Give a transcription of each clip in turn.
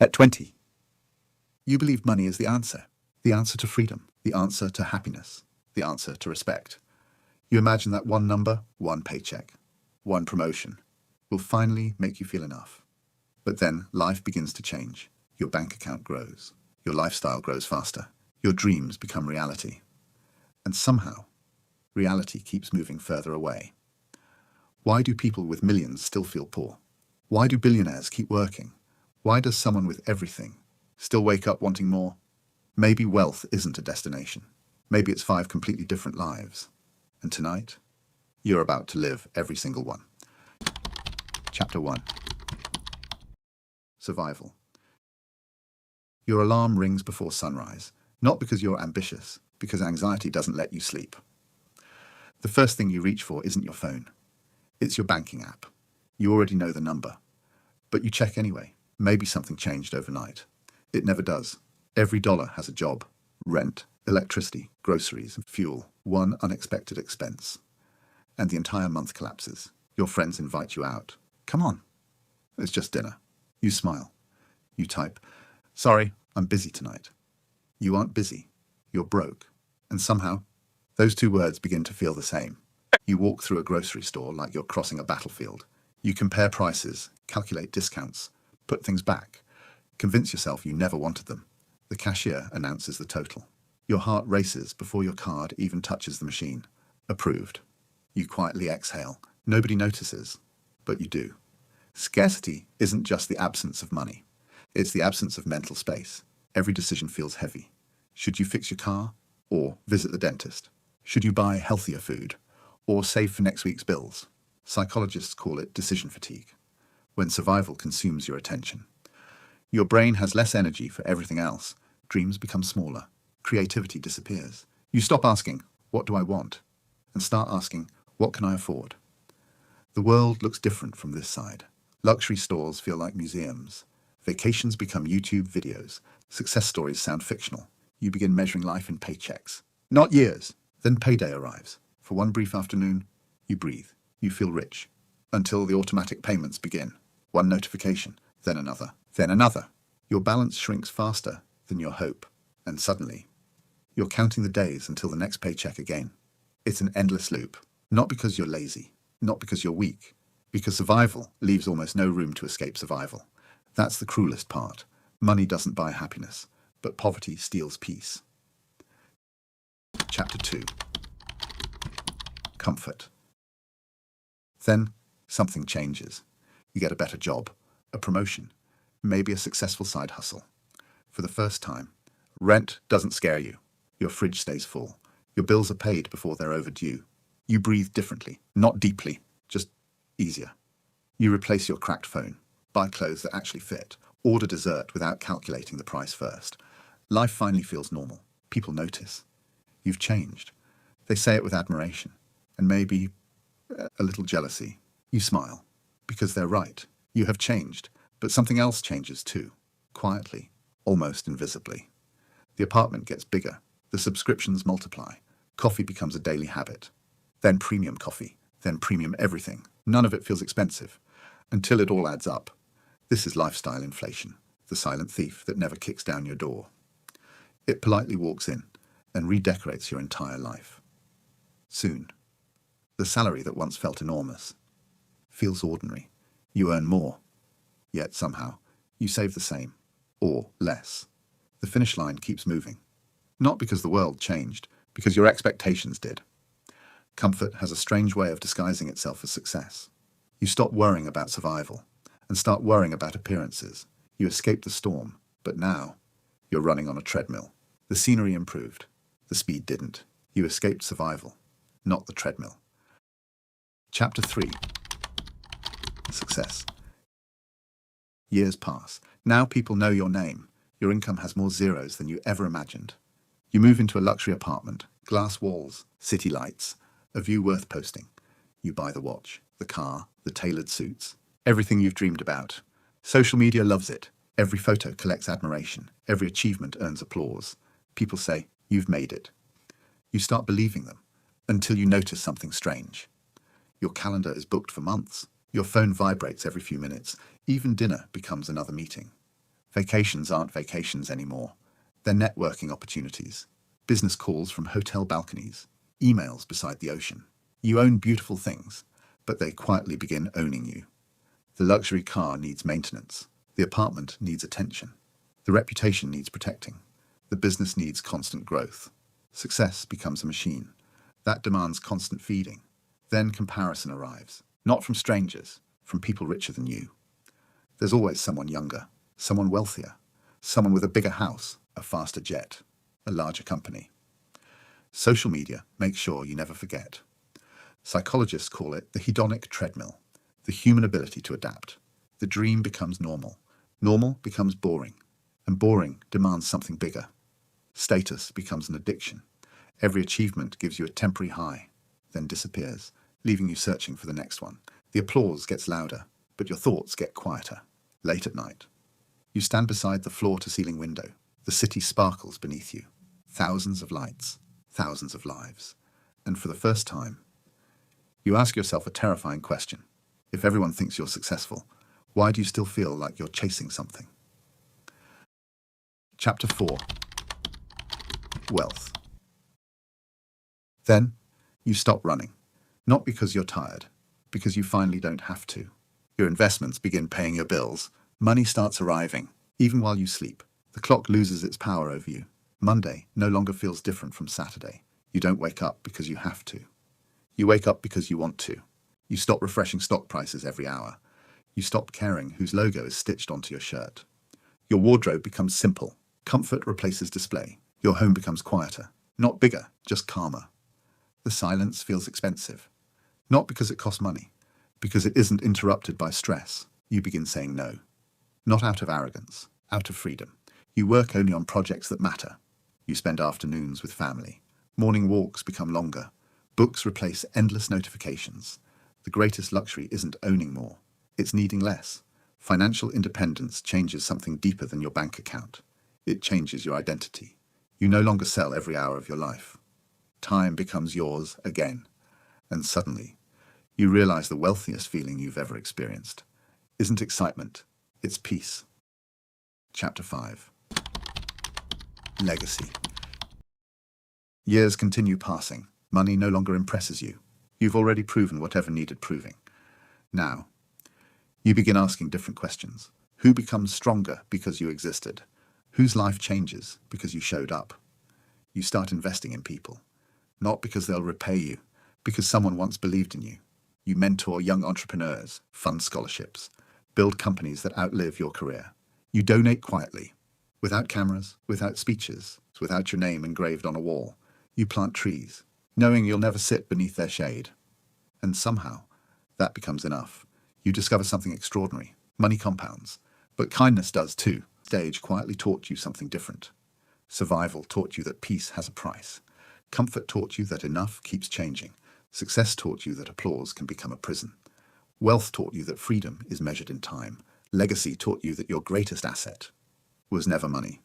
At 20, you believed money is the answer to freedom, the answer to happiness, the answer to respect. You imagine that one number, one paycheck, one promotion will finally make you feel enough. But then life begins to change. Your bank account grows. Your lifestyle grows faster. Your dreams become reality. And somehow, reality keeps moving further away. Why do people with millions still feel poor? Why do billionaires keep working? Why does someone with everything still wake up wanting more? Maybe wealth isn't a destination. Maybe it's 5 completely different lives. And tonight, you're about to live every single one. Chapter 1. Survival. Your alarm rings before sunrise, not because you're ambitious, because anxiety doesn't let you sleep. The first thing you reach for isn't your phone. It's your banking app. You already know the number. But you check anyway. Maybe something changed overnight. It never does. Every dollar has a job. Rent, electricity, groceries, fuel. One unexpected expense. And the entire month collapses. Your friends invite you out. Come on. It's just dinner. You smile. You type, "Sorry, I'm busy tonight." You aren't busy. You're broke. And somehow, those 2 words begin to feel the same. You walk through a grocery store like you're crossing a battlefield. You compare prices, calculate discounts, put things back, convince yourself you never wanted them. The cashier announces the total. Your heart races before your card even touches the machine. Approved. You quietly exhale. Nobody notices, but you do. Scarcity isn't just the absence of money. It's the absence of mental space. Every decision feels heavy. Should you fix your car or visit the dentist? Should you buy healthier food or save for next week's bills? Psychologists call it decision fatigue, when survival consumes your attention. Your brain has less energy for everything else. Dreams become smaller. Creativity disappears. You stop asking, "What do I want?" and start asking, "What can I afford?" The world looks different from this side. Luxury stores feel like museums. Vacations become YouTube videos. Success stories sound fictional. You begin measuring life in paychecks. Not years. Then payday arrives. For one brief afternoon, you breathe. You feel rich. Until the automatic payments begin. One notification, then another, then another. Your balance shrinks faster than your hope. And suddenly, you're counting the days until the next paycheck again. It's an endless loop. Not because you're lazy. Not because you're weak. Because survival leaves almost no room to escape survival. That's the cruelest part. Money doesn't buy happiness, but poverty steals peace. Chapter 2. Comfort. Then something changes. You get a better job, a promotion, maybe a successful side hustle. For the first time, rent doesn't scare you. Your fridge stays full. Your bills are paid before they're overdue. You breathe differently, not deeply, just easier. You replace your cracked phone, buy clothes that actually fit, order dessert without calculating the price first. Life finally feels normal. People notice. You've changed. They say it with admiration, and maybe a little jealousy. You smile, because they're right. You have changed, but something else changes too, quietly, almost invisibly. The apartment gets bigger. The subscriptions multiply. Coffee becomes a daily habit. Then premium coffee, then premium everything. None of it feels expensive, until it all adds up. This is lifestyle inflation, the silent thief that never kicks down your door. It politely walks in and redecorates your entire life. Soon, the salary that once felt enormous feels ordinary. You earn more, yet somehow you save the same, or less. The finish line keeps moving. Not because the world changed, because your expectations did. Comfort has a strange way of disguising itself as success. You stop worrying about survival and start worrying about appearances. You escape the storm, but now you're running on a treadmill. The scenery improved. The speed didn't. You escaped survival, not the treadmill. Chapter 3. Success. Years pass. Now people know your name. Your income has more zeros than you ever imagined. You move into a luxury apartment, glass walls, city lights, a view worth posting. You buy the watch, the car, the tailored suits, everything you've dreamed about. Social media loves it. Every photo collects admiration. Every achievement earns applause. People say, "You've made it." You start believing them until you notice something strange. Your calendar is booked for months. Your phone vibrates every few minutes. Even dinner becomes another meeting. Vacations aren't vacations anymore. They're networking opportunities, business calls from hotel balconies, emails beside the ocean. You own beautiful things, but they quietly begin owning you. The luxury car needs maintenance. The apartment needs attention. The reputation needs protecting. The business needs constant growth. Success becomes a machine. That demands constant feeding. Then comparison arrives, not from strangers, from people richer than you. There's always someone younger, someone wealthier, someone with a bigger house, a faster jet, a larger company. Social media makes sure you never forget. Psychologists call it the hedonic treadmill, the human ability to adapt. The dream becomes normal. Normal becomes boring, and boring demands something bigger. Status becomes an addiction. Every achievement gives you a temporary high, then disappears, leaving you searching for the next one. The applause gets louder, but your thoughts get quieter. Late at night, you stand beside the floor-to-ceiling window. The city sparkles beneath you. Thousands of lights, thousands of lives. And for the first time, you ask yourself a terrifying question. If everyone thinks you're successful, why do you still feel like you're chasing something? Chapter 4. Wealth. Then, you stop running. Not because you're tired, because you finally don't have to. Your investments begin paying your bills. Money starts arriving, even while you sleep. The clock loses its power over you. Monday no longer feels different from Saturday. You don't wake up because you have to. You wake up because you want to. You stop refreshing stock prices every hour. You stop caring whose logo is stitched onto your shirt. Your wardrobe becomes simple. Comfort replaces display. Your home becomes quieter. Not bigger, just calmer. The silence feels expensive. Not because it costs money, because it isn't interrupted by stress. You begin saying no. Not out of arrogance, out of freedom. You work only on projects that matter. You spend afternoons with family. Morning walks become longer. Books replace endless notifications. The greatest luxury isn't owning more. It's needing less. Financial independence changes something deeper than your bank account. It changes your identity. You no longer sell every hour of your life. Time becomes yours again. And suddenly, you realize the wealthiest feeling you've ever experienced isn't excitement, it's peace. Chapter 5. Legacy. Years continue passing. Money no longer impresses you. You've already proven whatever needed proving. Now, you begin asking different questions. Who becomes stronger because you existed? Whose life changes because you showed up? You start investing in people. Not because they'll repay you, because someone once believed in you. You mentor young entrepreneurs, fund scholarships, build companies that outlive your career. You donate quietly, without cameras, without speeches, without your name engraved on a wall. You plant trees, knowing you'll never sit beneath their shade. And somehow, that becomes enough. You discover something extraordinary. Money compounds, but kindness does too. Stage quietly taught you something different. Survival taught you that peace has a price. Comfort taught you that enough keeps changing. Success taught you that applause can become a prison. Wealth taught you that freedom is measured in time. Legacy taught you that your greatest asset was never money.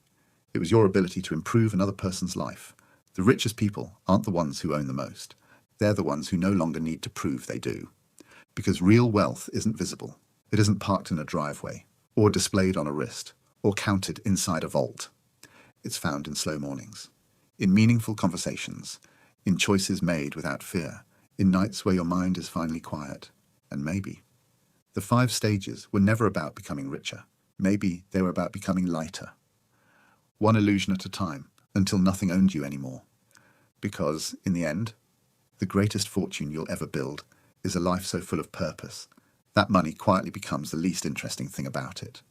It was your ability to improve another person's life. The richest people aren't the ones who own the most. They're the ones who no longer need to prove they do. Because real wealth isn't visible. It isn't parked in a driveway, or displayed on a wrist, or counted inside a vault. It's found in slow mornings, in meaningful conversations, in choices made without fear, in nights where your mind is finally quiet. And maybe the 5 stages were never about becoming richer. Maybe they were about becoming lighter. One illusion at a time, until nothing owned you anymore. Because, in the end, the greatest fortune you'll ever build is a life so full of purpose that money quietly becomes the least interesting thing about it.